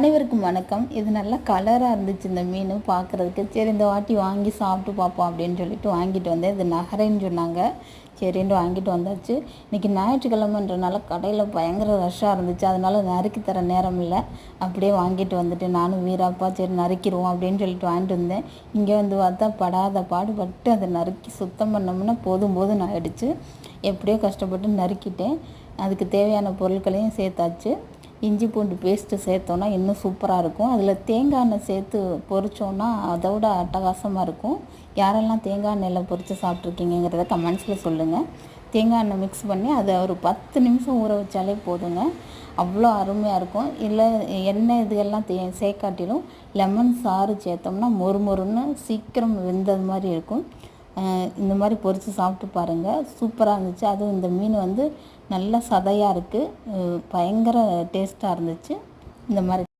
அனைவருக்கும் வணக்கம். இது நல்லா கலராக இருந்துச்சு இந்த மீன் பார்க்குறதுக்கு. சரி இந்த வாட்டி வாங்கி சாப்பிட்டு பார்ப்போம் அப்படின்னு சொல்லிட்டு வாங்கிட்டு வந்தேன். இது நகரைன்னு சொன்னாங்க. சரின்னு வாங்கிட்டு வந்தாச்சு. இன்றைக்கி ஞாயிற்றுக்கிழமைன்றனால கடையில் பயங்கர ரஷ்ஷாக இருந்துச்சு. அதனால நறுக்கி தர நேரம் இல்லை. அப்படியே வாங்கிட்டு வந்துட்டு நானும் வீராப்பா சரி நறுக்கிடுவோம் அப்படின்னு சொல்லிட்டு வாங்கிட்டு வந்தேன். இங்கே வந்து பார்த்தா படாத பாடுபட்டு அதை நறுக்கி சுத்தம் பண்ணோம்னா போதும் ஆகிடுச்சு. எப்படியோ கஷ்டப்பட்டு நறுக்கிட்டேன். அதுக்கு தேவையான பொருட்களையும் சேர்த்தாச்சு. இஞ்சி பூண்டு பேஸ்ட்டு சேர்த்தோன்னா இன்னும் சூப்பராக இருக்கும். அதில் தேங்காய் எண்ணெய் சேர்த்து பொரித்தோன்னா அதோட அட்டகாசமாக இருக்கும். யாரெல்லாம் தேங்காய் எண்ணெயில் பொரித்து சாப்பிட்ருக்கீங்கிறத கமெண்ட்ஸில் சொல்லுங்கள். தேங்காய் எண்ணெய் மிக்ஸ் பண்ணி அதை ஒரு 10 நிமிஷம் ஊற வச்சாலே போதுங்க. அவ்வளோ அருமையாக இருக்கும். இல்லை எண்ணெய் இதுகெல்லாம் சேர்க்காட்டிலும் லெமன் சாறு சேர்த்தோம்னா மொறுன்னு சீக்கிரம் வெந்தது மாதிரி இருக்கும். இந்த மாதிரி பொரித்து சாப்பிட்டு பாருங்கள். சூப்பராக இருந்துச்சு. அதுவும் இந்த மீன் வந்து நல்ல சதையாக இருக்குது. பயங்கர டேஸ்ட்டாக இருந்துச்சு. இந்த மாதிரி